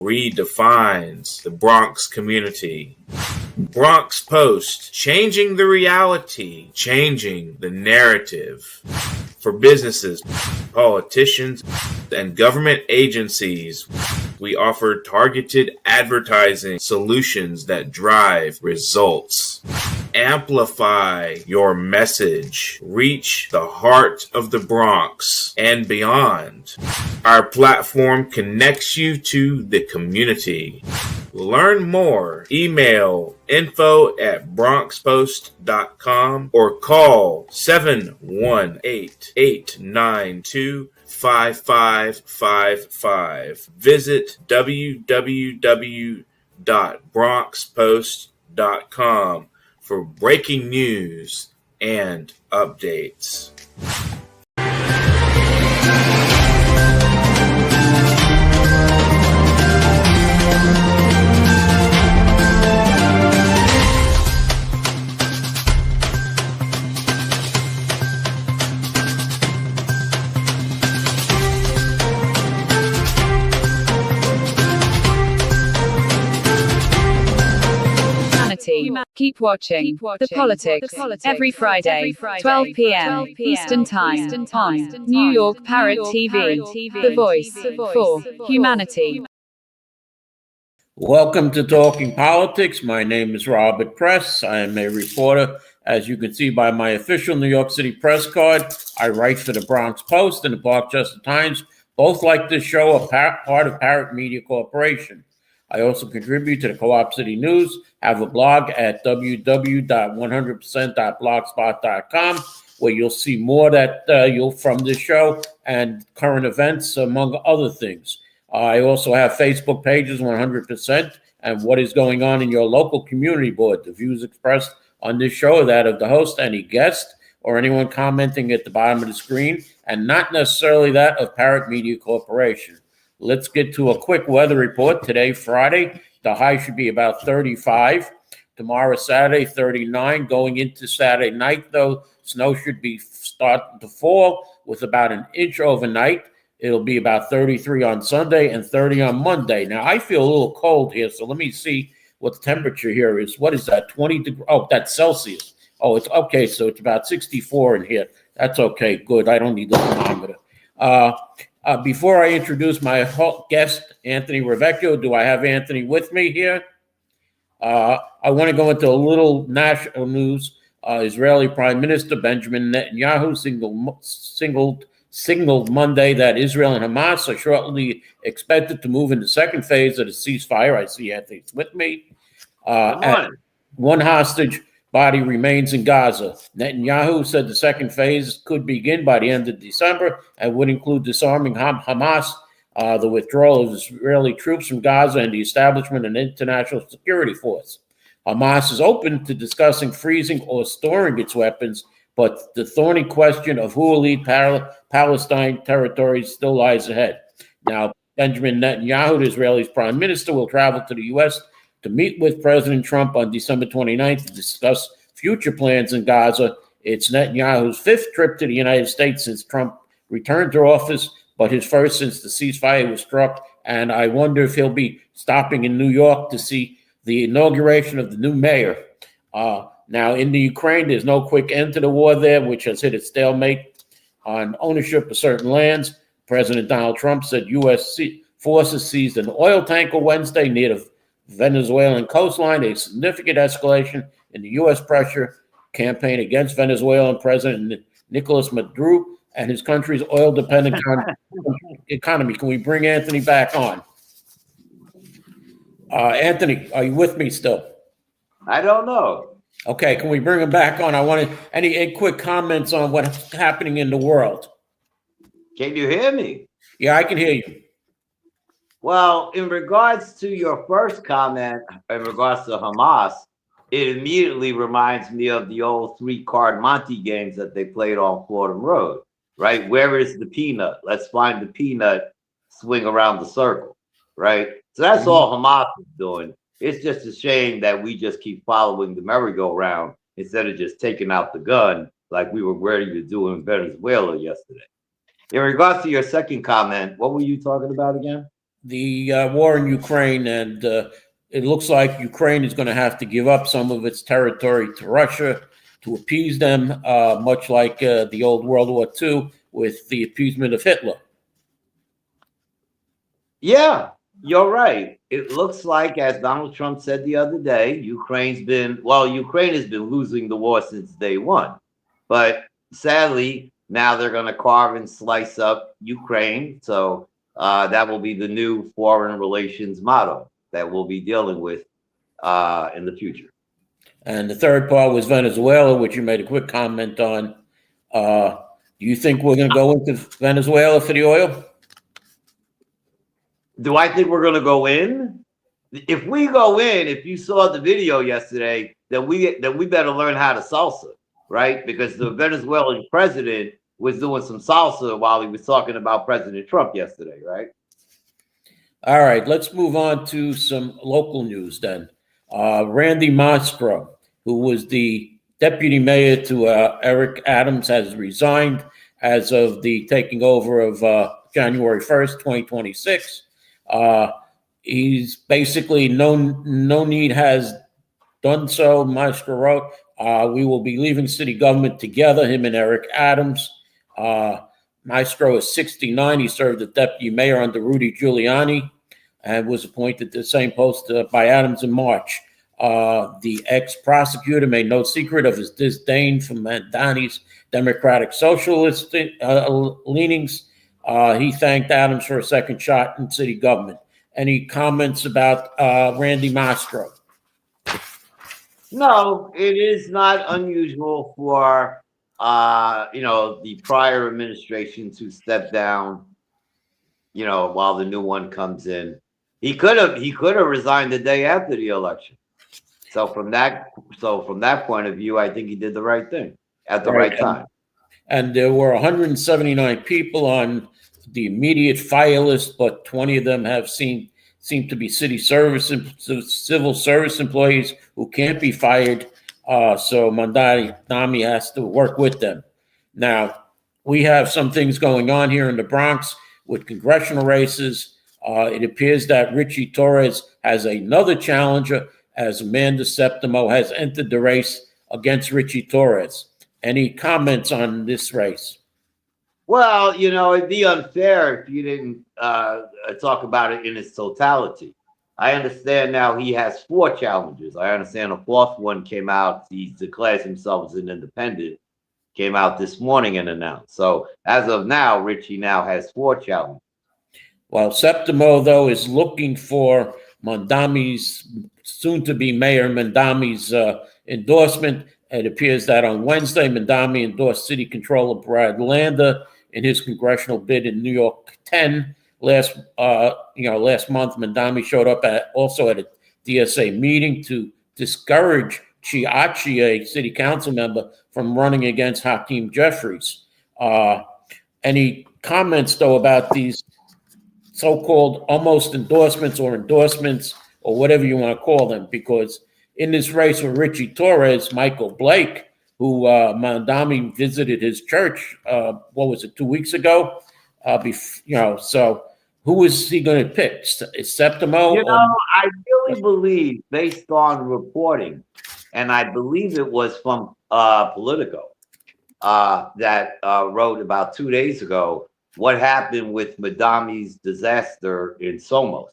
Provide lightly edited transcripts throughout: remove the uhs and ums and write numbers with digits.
redefines the Bronx community. Bronx Post, changing the reality, changing the narrative. For businesses, politicians, and government agencies, we offer targeted advertising solutions that drive results. Amplify your message. Reach the heart of the Bronx and beyond. Our platform connects you to the community. Learn more. Email info@bronxpost.com or call 718-892-5555. Visit www.bronxpost.com for breaking news and updates. Keep watching The Politics every Friday, 12 p.m. Eastern Time on New York Parrot TV, the voice for humanity. Welcome to Talking Politics. My name is Robert Press. I am a reporter. As you can see by my official New York City press card, I write for the Bronx Post and the Parkchester Times. Both like this show are part of Parrot Media Corporation. I also contribute to the Co-op City News, have a blog at www.100%.blogspot.com, where you'll see more from this show and current events, among other things. I also have Facebook pages, 100%, and what is going on in your local community board. The views expressed on this show are that of the host, any guest, or anyone commenting at the bottom of the screen, and not necessarily that of Parrot Media Corporation. Let's get to a quick weather report. Today, Friday, the high should be about 35. Tomorrow, Saturday, 39. Going into Saturday night, though, snow should be starting to fall with about an inch overnight. It'll be about 33 on Sunday and 30 on Monday. Now, I feel a little cold here, so let me see what the temperature here is. What is that, 20 degrees? Oh, that's Celsius. Oh, it's okay, so it's about 64 in here. That's okay, good. I don't need the thermometer. Before I introduce my guest, Anthony Rivieccio, do I have Anthony with me here? I want to go into a little national news. Israeli Prime Minister Benjamin Netanyahu signaled Monday that Israel and Hamas are shortly expected to move into the second phase of the ceasefire. I see Anthony's with me. One hostage body remains in Gaza. Netanyahu said the second phase could begin by the end of December and would include disarming Hamas, the withdrawal of Israeli troops from Gaza, and the establishment of an international security force. Hamas is open to discussing freezing or storing its weapons, but the thorny question of who will lead Palestine territories still lies ahead. Now, Benjamin Netanyahu, the Israeli prime minister, will travel to the U.S. to meet with President Trump on December 29th to discuss future plans in Gaza. It's Netanyahu's fifth trip to the United States since Trump returned to office, but his first since the ceasefire was struck. And I wonder if he'll be stopping in New York to see the inauguration of the new mayor. Now, in the Ukraine, there's no quick end to the war there, which has hit a stalemate on ownership of certain lands. President Donald Trump said U.S. forces seized an oil tanker Wednesday near the Venezuelan coastline, a significant escalation in the U.S. pressure campaign against Venezuelan President Nicolas Maduro and his country's oil-dependent economy. Can we bring Anthony back on? Anthony, are you with me still? I don't know. Okay, can we bring him back on? I wanted any quick comments on what's happening in the world. Can you hear me? Yeah, I can hear you. Well, in regards to your first comment, in regards to Hamas, it immediately reminds me of the old three-card Monte games that they played on Fordham Road, right? Where is the peanut? Let's find the peanut, swing around the circle, right? So that's all Hamas is doing. It's just a shame that we just keep following the merry-go-round instead of just taking out the gun like we were ready to do in Venezuela yesterday. In regards to your second comment, what were you talking about again? the war in Ukraine, and it looks like Ukraine is going to have to give up some of its territory to Russia to appease them, much like the old World War II with the appeasement of Hitler. Yeah, you're right. It looks like, as Donald Trump said the other day, Ukraine has been losing the war since day one. But sadly, now they're going to carve and slice up Ukraine. So that will be the new foreign relations motto that we'll be dealing with in the future. And the third part was Venezuela, which you made a quick comment on. Do you think we're going to go into Venezuela for the oil? Do I think we're going to go in? If we go in, if you saw the video yesterday, then we better learn how to salsa, right? Because the Venezuelan president was doing some salsa while he was talking about President Trump yesterday, right? All right, let's move on to some local news then. Randy Mastro, who was the deputy mayor to Eric Adams, has resigned as of the taking over of January 1st, 2026. He's basically no need has done so. Maestro wrote, we will be leaving city government together, him and Eric Adams. Maestro is 69. He served as deputy mayor under Rudy Giuliani and was appointed to the same post by Adams in March. The ex-prosecutor made no secret of his disdain for Mandani's Democratic Socialist leanings. He thanked Adams for a second shot in city government. Any comments about Randy Mastro? No, it is not unusual for the prior administration to step down, while the new one comes in. He could have resigned the day after the election. So from that point of view, I think he did the right thing at the right time. And there were 179 people on the immediate fire list, but 20 of them seem to be civil service employees who can't be fired. So Mandani has to work with them. Now, we have some things going on here in the Bronx with congressional races. It appears that Richie Torres has another challenger, as Amanda Septimo has entered the race against Richie Torres. Any comments on this race? Well, it'd be unfair if you didn't talk about it in its totality. I understand now he has 4 challenges. I understand a 4th one came out. He declares himself as an independent, came out this morning and announced. So as of now, Richie now has 4 challenges. Well, Septimo, though, is looking for Mandami's, soon-to-be Mayor Mandami's endorsement. It appears that on Wednesday, Mandami endorsed City Controller Brad Lander in his congressional bid in New York 10. Last month, Mandami showed up also at a DSA meeting to discourage Chiachi, a city council member, from running against Hakeem Jeffries. Any comments, though, about these so-called almost endorsements or whatever you want to call them? Because in this race with Richie Torres, Michael Blake, who Mandami visited his church, 2 weeks ago? So who is he going to pick? Is Septimo? I really believe, based on reporting, and I believe it was from Politico, that wrote about 2 days ago what happened with Mandami's disaster in Somos.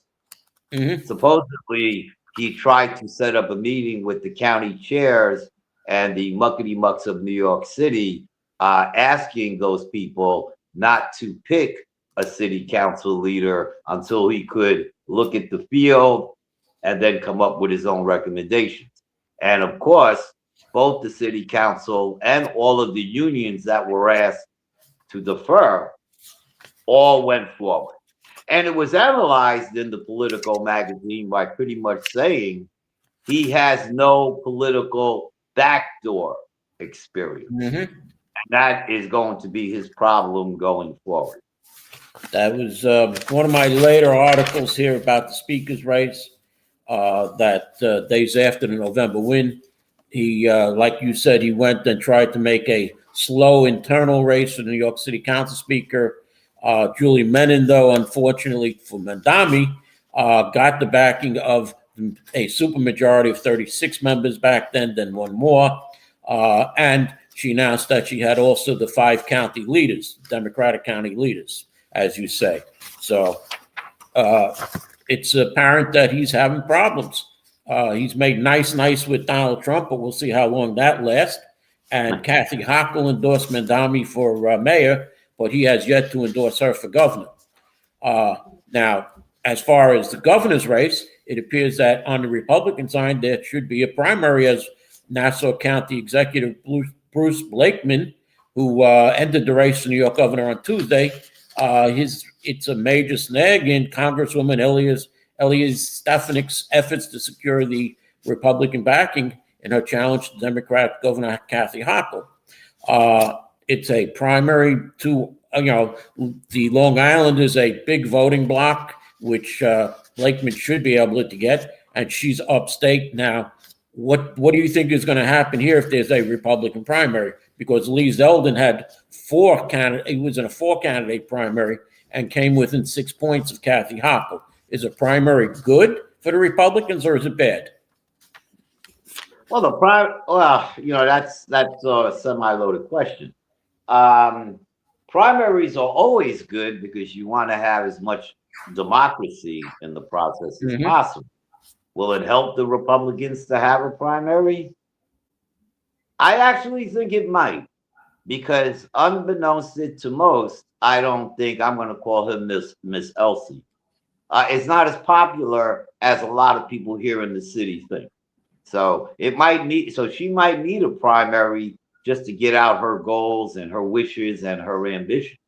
Mm-hmm. Supposedly, he tried to set up a meeting with the county chairs and the muckety-mucks of New York City, asking those people not to pick a city council leader until he could look at the field and then come up with his own recommendations. And of course, both the city council and all of the unions that were asked to defer all went forward. And it was analyzed in the Politico magazine by pretty much saying he has no political backdoor experience. Mm-hmm. And that is going to be his problem going forward. That was one of my later articles here about the speaker's race, that days after the November win. He, like you said, he went and tried to make a slow internal race for the New York City Council speaker. Julie Menon, though, unfortunately for Mandami, got the backing of a supermajority of 36 members back then one more. And she announced that she had also the 5 county leaders, Democratic county leaders, as you say. So it's apparent that he's having problems. He's made nice with Donald Trump, but we'll see how long that lasts. And Kathy Hochul endorsed Mandami for mayor, but he has yet to endorse her for governor. Now, as far as the governor's race, it appears that on the Republican side, there should be a primary, as Nassau County Executive Bruce Blakeman, who ended the race for New York governor on Tuesday. It's a major snag in Congresswoman Elias Stefanik's efforts to secure the Republican backing in her challenge to Democrat Governor Kathy Hochul. It's a primary to, the Long Island is a big voting bloc, which Blakeman should be able to get, and she's upstate. Now, what do you think is going to happen here if there's a Republican primary? Because Lee Zeldin had 4 candidates, he was in a 4-candidate primary and came within 6 points of Kathy Hochul. Is a primary good for the Republicans, or is it bad? Well, that's a semi-loaded question. Primaries are always good because you want to have as much democracy in the process as possible. Will it help the Republicans to have a primary? I actually think it might, because unbeknownst to most, I don't think I'm going to call her Miss Elsie. It's not as popular as a lot of people here in the city think. So she might need a primary just to get out her goals and her wishes and her ambitions.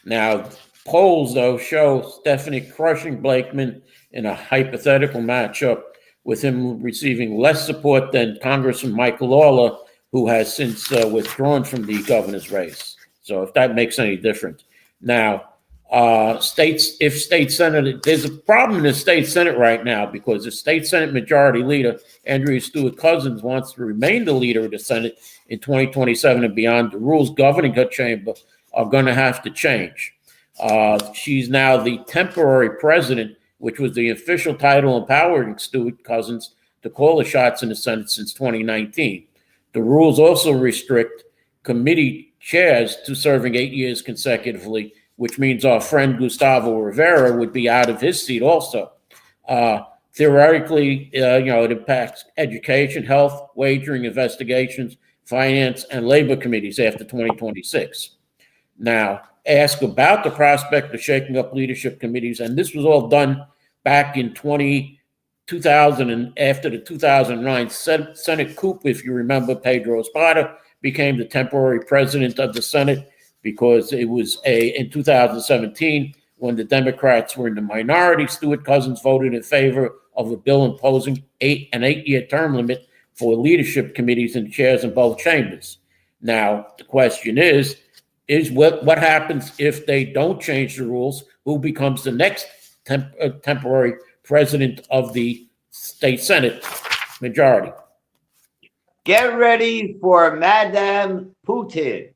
Now, polls, though, show Stephanie crushing Blakeman in a hypothetical matchup, with him receiving less support than Congressman Michael Lawler, who has since withdrawn from the governor's race. So if that makes any difference. Now, state Senate, there's a problem in the state Senate right now, because the state Senate majority leader, Andrea Stewart Cousins, wants to remain the leader of the Senate in 2027 and beyond. The rules governing her chamber are going to have to change. She's now the temporary president, which was the official title empowering Stewart Cousins to call the shots in the Senate since 2019. The rules also restrict committee chairs to serving 8 years consecutively, which means our friend Gustavo Rivera would be out of his seat also. Theoretically, it impacts education, health, wagering, investigations, finance, and labor committees after 2026. Now, ask about the prospect of shaking up leadership committees, and this was all done back in 2000 and after the 2009 Senate coup. If you remember, Pedro Espada became the temporary president of the Senate because it was in 2017, when the Democrats were in the minority, Stewart Cousins voted in favor of a bill imposing an 8-year term limit for leadership committees and chairs in both chambers. Now, the question is what happens if they don't change the rules? Who becomes the next temporary president of the state Senate majority? Get ready for Madame Putin.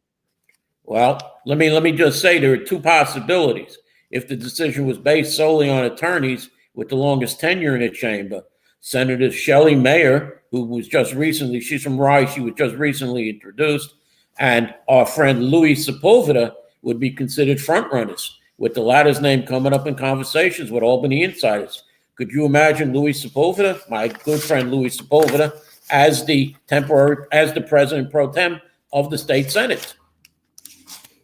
Well, let me just say there are 2 possibilities. If the decision was based solely on attorneys with the longest tenure in the chamber, Senator Shelley Mayer, who was just recently, she's from Rye, she was just recently introduced, and our friend Louis Sepulveda would be considered frontrunners, with the latter's name coming up in conversations with Albany insiders. Could you imagine Louis Sepulveda, my good friend Louis Sepulveda, as the president pro tem of the state Senate?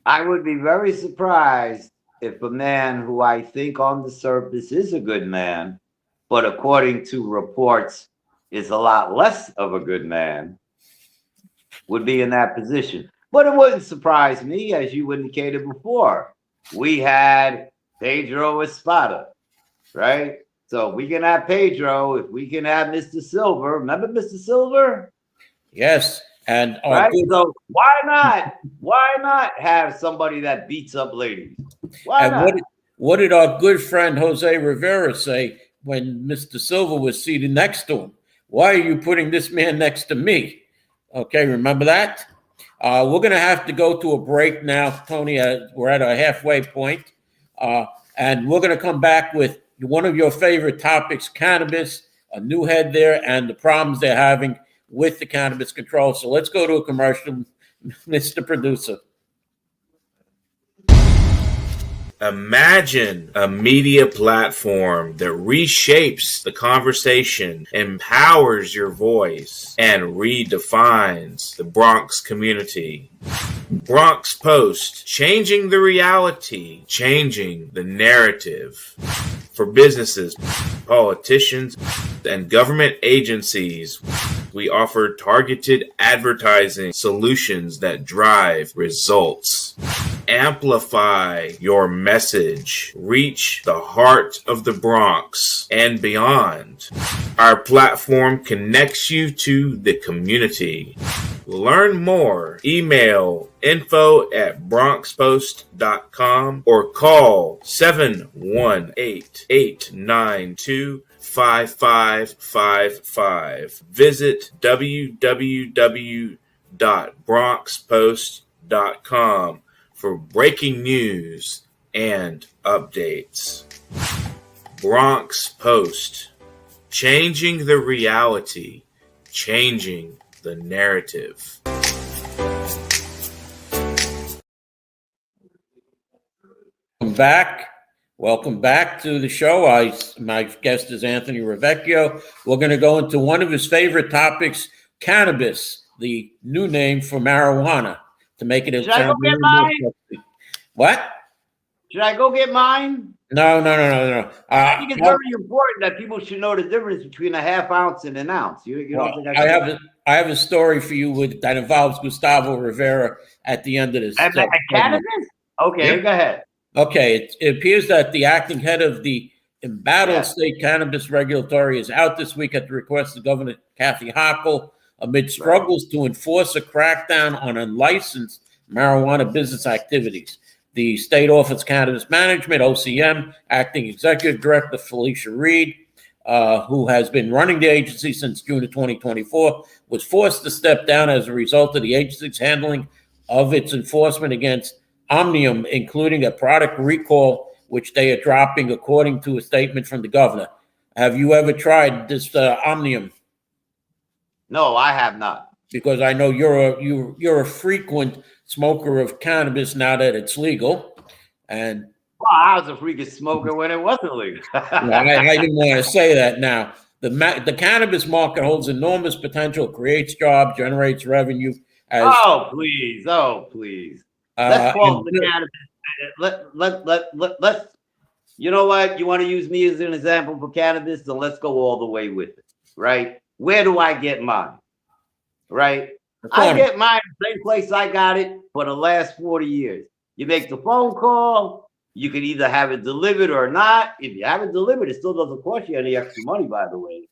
I would be very surprised if a man who I think on the surface is a good man, but according to reports is a lot less of a good man, would be in that position. But it wouldn't surprise me, as you indicated before. We had Pedro Espada, right? So we can have Pedro, if we can have Mr. Silver. Remember Mr. Silver? Yes. And right? So why not have somebody that beats up ladies? Why not? What did our good friend Jose Rivera say when Mr. Silva was seated next to him? Why are you putting this man next to me? Okay, remember that? We're going to have to go to a break now, Tony. We're at a halfway point. And we're going to come back with one of your favorite topics, cannabis, a new head there, and the problems they're having with the cannabis control. So let's go to a commercial, Mr. Producer. Imagine a media platform that reshapes the conversation, empowers your voice, and redefines the Bronx community. Bronx Post, changing the reality, changing the narrative. For businesses, politicians, and government agencies, we offer targeted advertising solutions that drive results. Amplify your message. Reach the heart of the Bronx and beyond. Our platform connects you to the community. Learn more. Email info@bronxpost.com or call 718-892-5555. Visit www.bronxpost.com for breaking news and updates. Bronx Post, changing the reality, changing the narrative. Welcome back to the show. My guest is Anthony Rivieccio. We're going to go into one of his favorite topics, cannabis, the new name for marijuana, to make it. Should I go get mine? What? Should I go get mine? No. I think it's very important that people should know the difference between a half ounce and an ounce. You don't think I have a story for you that involves Gustavo Rivera at the end of this. Cannabis? Okay, Yep. Go ahead. Okay, it appears that the acting head of the embattled state cannabis regulatory is out this week at the request of Governor Kathy Hochul amid struggles to enforce a crackdown on unlicensed marijuana business activities. The State Office of Cannabis Management, OCM, acting executive director Felicia Reed, who has been running the agency since June of 2024, was forced to step down as a result of the agency's handling of its enforcement against Omnium, including a product recall, which they are dropping, according to a statement from the governor. Have you ever tried this Omnium? No, I have not. Because I know you're a frequent smoker of cannabis now that it's legal, and I was a freaking smoker when it wasn't legal. I didn't want to say that. Now the cannabis market holds enormous potential, creates jobs, generates revenue. Oh please! Let's call the cannabis. Let's. You know what? You want to use me as an example for cannabis? Then let's go all the way with it. Right? Where do I get mine? Right? I get mine the same place I got it for the last 40 years. You make the phone call. You can either have it delivered or not. If you have it delivered, it still doesn't cost you any extra money, by the way.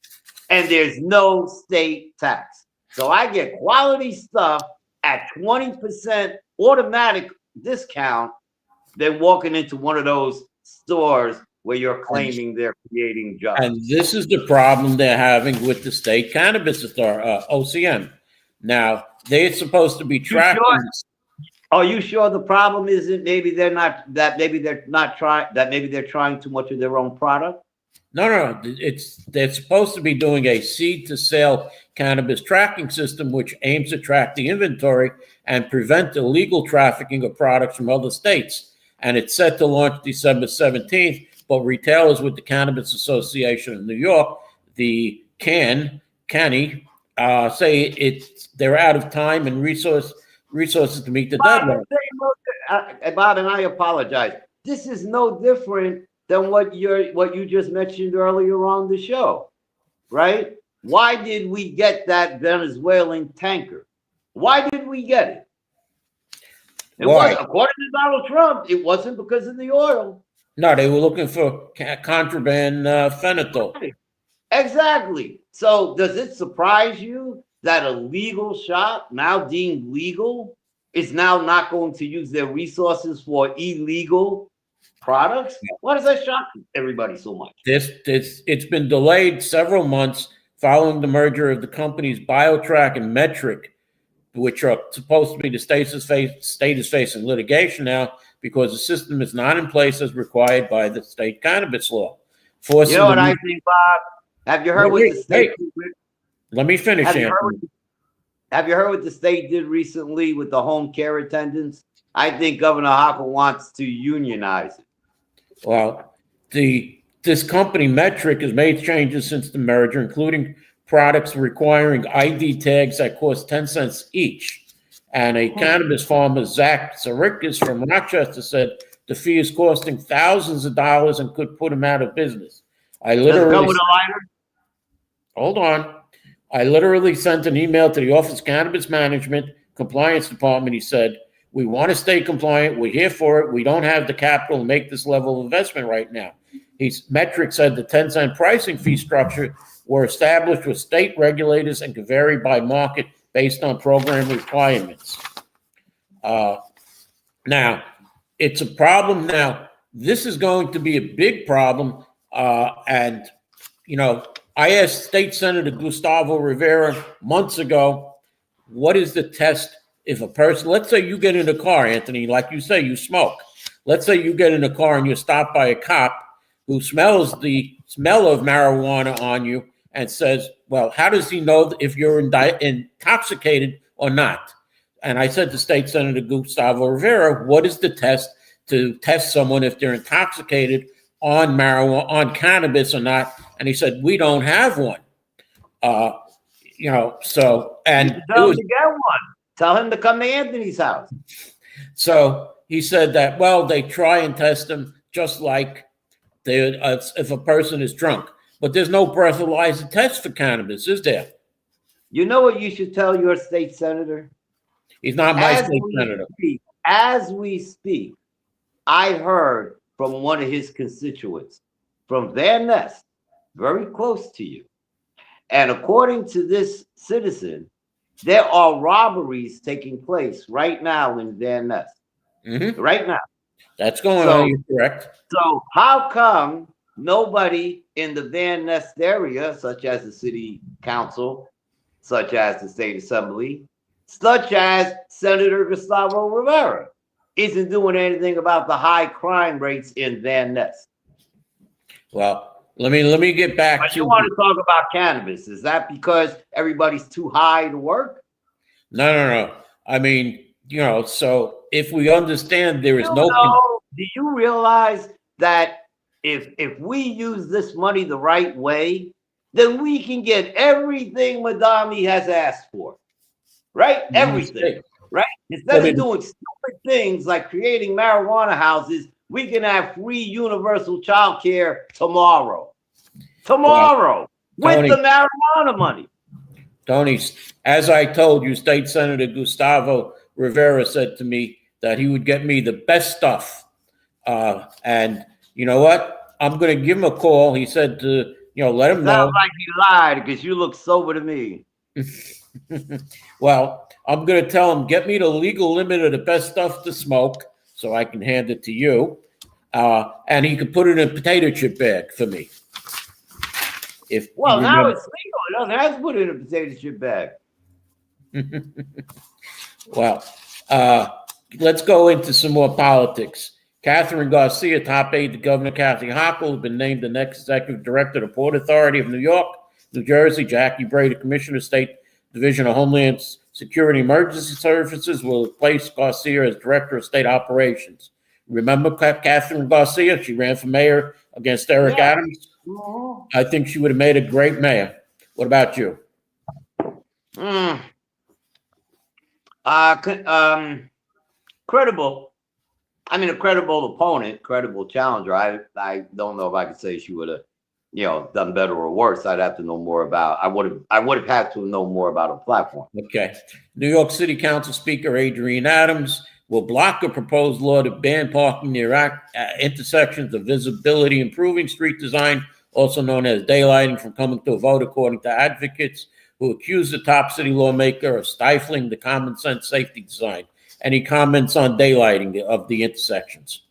And there's no state tax. So I get quality stuff at 20% automatic discount than walking into one of those stores where you're claiming they're creating jobs. And this is the problem they're having with the state cannabis authority, OCM. Now, they're supposed to be tracking. Are you sure the problem isn't maybe they're trying too much of their own product? No. They're supposed to be doing a seed to sale cannabis tracking system, which aims to track the inventory and prevent illegal trafficking of products from other states. And it's set to launch December 17th. But retailers with the Cannabis Association of New York, the CANI, say they're out of time and resources to meet the deadline. Bob, and I apologize. This is no different than what you just mentioned earlier on the show, right? Why did we get that Venezuelan tanker? Why did we get it? According to Donald Trump, it wasn't because of the oil. No, they were looking for contraband fentanyl. Exactly. So does it surprise you that a legal shop, now deemed legal, is now not going to use their resources for illegal products? Why does that shock everybody so much? It's been delayed several months following the merger of the companies BioTrack and Metric which are supposed to be the state is facing litigation now because the system is not in place as required by the state cannabis law. You know what I think, Bob? Have you heard what the state? Let me finish. Have you heard what the state did recently with the home care attendants? I think Governor Hochul wants to unionize it. Well, this company Metric has made changes since the merger, including products requiring ID tags that cost 10 cents each. And a cannabis farmer, Zach Zarikis from Rochester, said the fee is costing thousands of dollars and could put him out of business. Does it come with a lighter? Hold on. I literally sent an email to the Office of Cannabis Management Compliance Department. He said, we want to stay compliant. We're here for it. We don't have the capital to make this level of investment right now. Metric said the 10-cent pricing fee structure were established with state regulators and can vary by market based on program requirements. Now, it's a problem. Now, this is going to be a big problem. And, you know, I asked State Senator Gustavo Rivera months ago, what is the test if a person, let's say you get in a car, Anthony, like you say, you smoke. Let's say you get in a car and you're stopped by a cop who smells the smell of marijuana on you and says, well, how does he know if you're intoxicated or not? And I said to State Senator Gustavo Rivera, what is the test to test someone if they're intoxicated on marijuana, on cannabis or not? And he said, we don't have one. You know, so, and tell him to get one. Tell him to come to Anthony's house. So he said that, well, they try and test them just like if a person is drunk. But there's no breathalyzer test for cannabis, is there? You know what you should tell your state senator? He's not my state senator. As we speak, I heard from one of his constituents from Van Ness, very close to you. And according to this citizen, there are robberies taking place right now in Van Ness. Mm-hmm. Right now. That's going on, you're correct. So how come nobody in the Van Ness area, such as the city council, such as the state assembly, such as Senator Gustavo Rivera, isn't doing anything about the high crime rates in Van Ness? Well, let me get back but to. You want to talk about cannabis? Is that because everybody's too high to work? No. I mean, you know, so if we understand there is do you realize that if we use this money the right way, then we can get everything Madami has asked for, right? Everything, right? Instead of doing stupid things like creating marijuana houses, we can have free universal child care tomorrow. With the marijuana money. Tony, as I told you, State Senator Gustavo Rivera said to me that he would get me the best stuff. And you know what? I'm going to give him a call. He said to, let him know. Sounds like you lied because you look sober to me. Well, I'm going to tell him, get me the legal limit of the best stuff to smoke so I can hand it to you. And he could put it in a potato chip bag for me. Now it's legal. It doesn't have to put it in a potato chip bag. Well, let's go into some more politics. Catherine Garcia, top aide to Governor Kathy Hochul, has been named the next executive director of the Port Authority of New York, New Jersey. Jackie Bray, the Commissioner of State Division of Homeland Security Emergency Services, will replace Garcia as Director of State Operations. Remember Catherine Garcia? She ran for mayor against Eric Adams. I think she would have made a great mayor. What about you? Credible. I mean, a credible opponent, credible challenger. I don't know if I could say she would have, done better or worse. I'd have to know more about. I would have had to know more about her platform. Okay. New York City Council Speaker Adrienne Adams will block a proposed law to ban parking near intersections of visibility improving street design, also known as daylighting, from coming to a vote, according to advocates who accuse the top city lawmaker of stifling the common sense safety design. Any comments on daylighting of the intersections?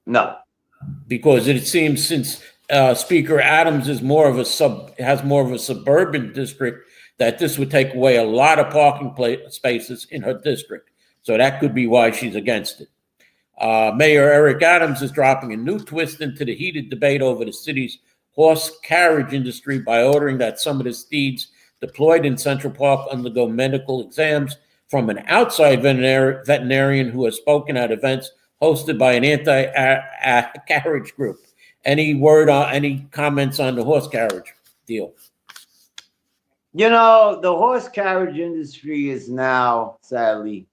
No. Because it seems since Speaker Adams is has more of a suburban district, that this would take away a lot of parking spaces in her district. So that could be why she's against it. Mayor Eric Adams is dropping a new twist into the heated debate over the city's horse carriage industry by ordering that some of the steeds deployed in Central Park undergo medical exams from an outside veterinarian who has spoken at events hosted by an anti-carriage group. Any comments on the horse carriage deal? You know, the horse carriage industry is now, sadly,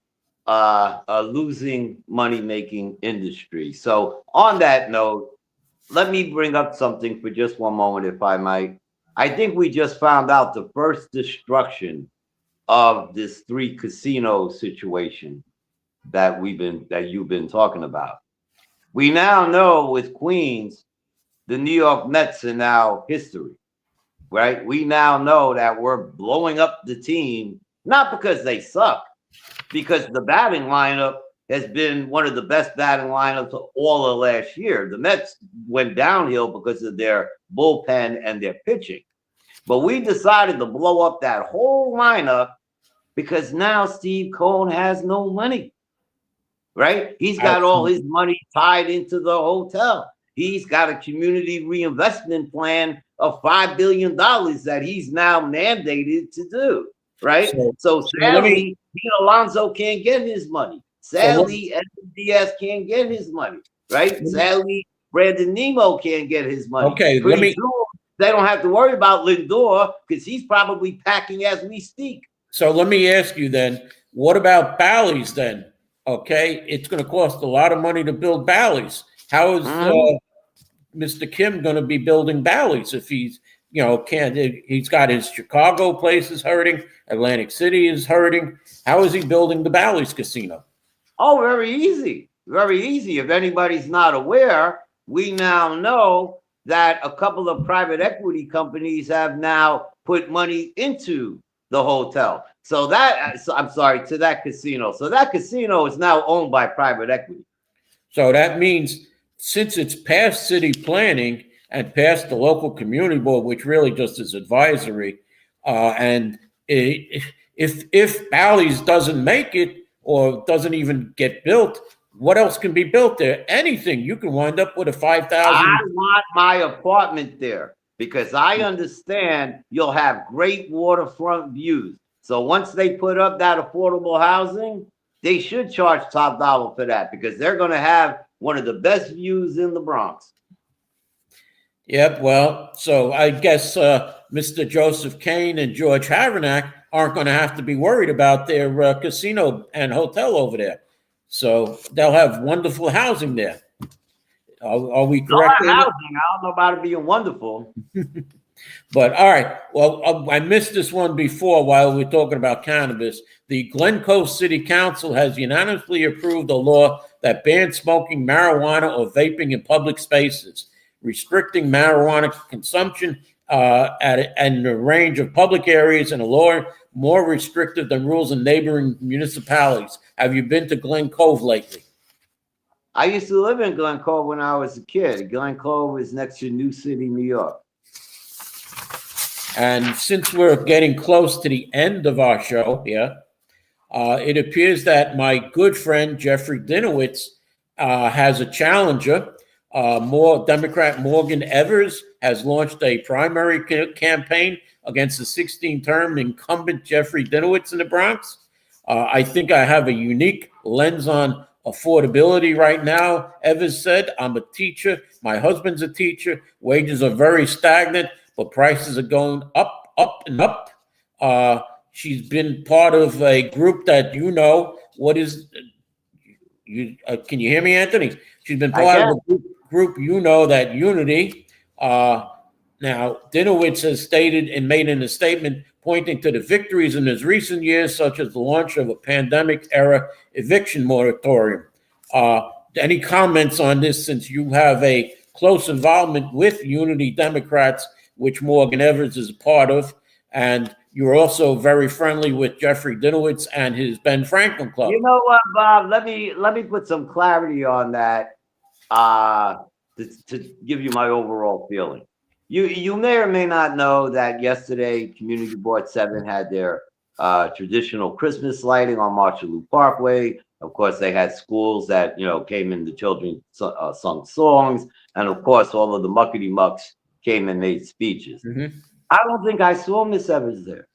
a losing money-making industry. So on that note, let me bring up something for just one moment, if I might. I think we just found out the first destruction of this 3 casino situation that you've been talking about. We now know with Queens, the New York Mets are now history, right? We now know that we're blowing up the team, not because they suck, because the batting lineup has been one of the best batting lineups of all of last year. The Mets went downhill because of their bullpen and their pitching. But we decided to blow up that whole lineup because now Steve Cohen has no money, right? He's got all his money tied into the hotel. He's got a community reinvestment plan of $5 billion that he's now mandated to do, right? So sadly, Pete Alonso can't get his money. Sadly, Edwin Diaz can't get his money, right? Sadly, Brandon Nemo can't get his money. Okay, Pretty soon, they don't have to worry about Lindor because he's probably packing as we speak. So let me ask you then, what about Bally's then? Okay, it's going to cost a lot of money to build Bally's. How is Mr. Kim going to be building Bally's if he's, he's got his Chicago place is hurting, Atlantic City is hurting. How is he building the Bally's casino? Oh, very easy. Very easy. If anybody's not aware, we now know that a couple of private equity companies have now put money into the hotel. To that casino. So that casino is now owned by private equity. So that means since it's past city planning and past the local community board, which really just is advisory, and if Bally's doesn't make it or doesn't even get built, what else can be built there? Anything. You can wind up with a 5,000. I want my apartment there because I understand you'll have great waterfront views. So once they put up that affordable housing, they should charge top dollar for that because they're going to have one of the best views in the Bronx. Yep. Well, so I guess Mr. Joseph Kane and George Havernack aren't going to have to be worried about their casino and hotel over there. So they'll have wonderful housing there. Are we correct? Housing. I don't know about it being wonderful. But all right. Well, I missed this one before while we were talking about cannabis. The Glen Cove City Council has unanimously approved a law that bans smoking marijuana or vaping in public spaces, restricting marijuana consumption and a range of public areas, and a law more restrictive than rules in neighboring municipalities. Have you been to Glen Cove lately? I used to live in Glen Cove when I was a kid. Glen Cove is next to New City, New York. And since we're getting close to the end of our show here, it appears that my good friend Jeffrey Dinowitz has a challenger. Democrat Morgan Evers has launched a primary campaign against the 16-term incumbent Jeffrey Dinowitz in the Bronx. I think I have a unique lens on affordability right now. Evers said, "I'm a teacher. My husband's a teacher. Wages are very stagnant, but prices are going up, up, and up." She's been part of a group that what is. Can you hear me, Anthony? She's been part of a group that Unity. Now, Dinowitz has stated and made in a statement pointing to the victories in his recent years, such as the launch of a pandemic-era eviction moratorium. Any comments on this, since you have a close involvement with Unity Democrats, which Morgan Evers is a part of, and you're also very friendly with Jeffrey Dinowitz and his Ben Franklin Club. You know what, Bob? Let me put some clarity on that to give you my overall feeling. You may or may not know that yesterday Community Board 7 had their traditional Christmas lighting on Marshallou Parkway. Of course, they had schools that came in, the children sung songs, and of course, all of the muckety mucks came and made speeches. Mm-hmm. I don't think I saw Miss Evans there.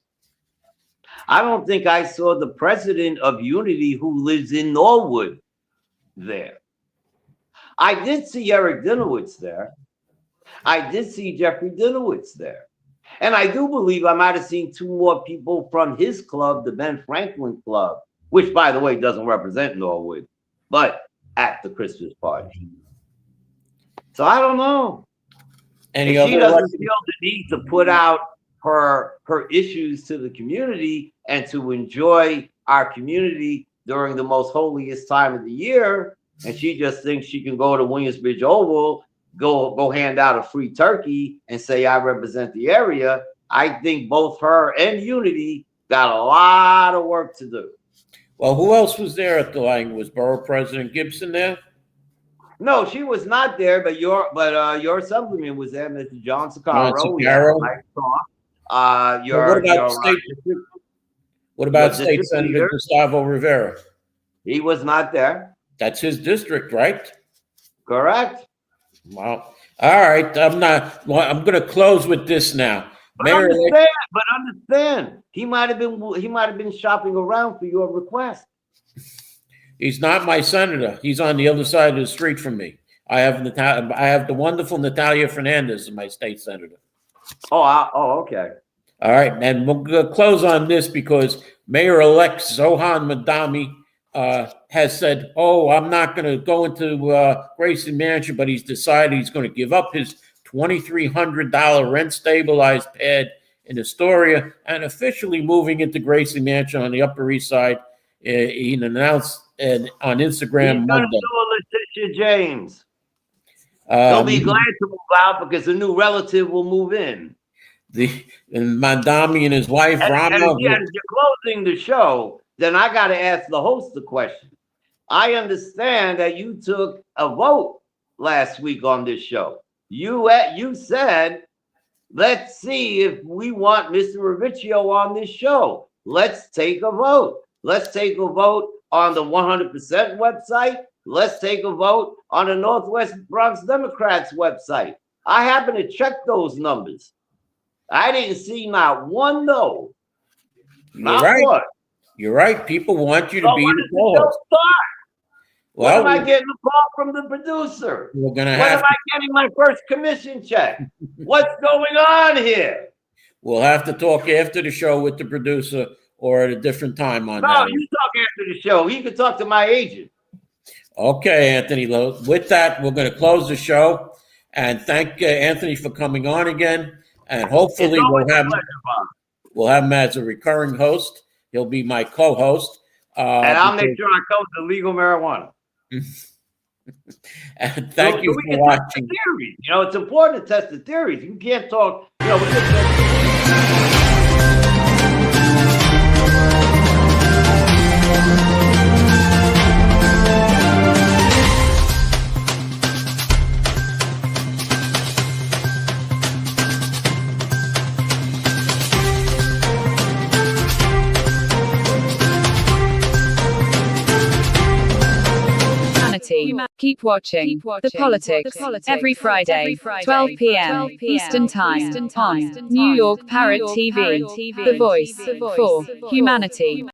I don't think I saw the president of Unity, who lives in Norwood, there. I did see Eric Dinowitz there. I did see Jeffrey Dinowitz there. And I do believe I might have seen 2 more people from his club, the Ben Franklin Club, which, by the way, doesn't represent Norwood, but at the Christmas party. So I don't know. She doesn't feel the need to put out her issues to the community and to enjoy our community during the most holiest time of the year. And she just thinks she can go to Williamsbridge Oval, go hand out a free turkey and say, I represent the area. I think both her and Unity got a lot of work to do. Well, who else was there at the lighting? Was Borough President Gibson there? No, she was not there, but your assemblyman was there, Mr. John Sakaro. What about State Senator Gustavo Rivera? He was not there. That's his district, right? Correct. Well, all right. I'm going to close with this now. But understand, he might have been shopping around for your request. He's not my senator. He's on the other side of the street from me. I have the wonderful Natalia Fernandez as my state senator. Okay. All right, and we'll close on this because Mayor-elect Zohan Madami has said, I'm not going to go into Gracie Mansion, but he's decided he's going to give up his $2,300 rent-stabilized pad in Astoria and officially moving into Gracie Mansion on the Upper East Side. He announced on Instagram Monday. Letitia James. They'll be glad to move out because a new relative will move in. And Madami and his wife, Rama. As you're closing the show, then I got to ask the host the question. I understand that you took a vote last week on this show. You said, let's see if we want Mr. Rivieccio on this show. Let's take a vote. Let's take a vote on the 100% website. Let's take a vote on the Northwest Bronx Democrats website. I happen to check those numbers. I didn't see not one no. Not one. You're right. People want you to be the co-host. When am I getting a call from the producer? When am I getting my first commission check? What's going on here? We'll have to talk after the show with the producer or at a different time on that. No, you talk after the show. You can talk to my agent. Okay, Anthony. With that, we're going to close the show. And thank Anthony for coming on again. And hopefully we'll have him as a recurring host. He'll be my co-host. And I'll make sure I cover the legal marijuana. And thank you for watching. Theories. It's important to test the theories. You can't talk, Keep watching The Politics every Friday, 12 p.m. Eastern Time on New York Parrot TV, the voice for humanity.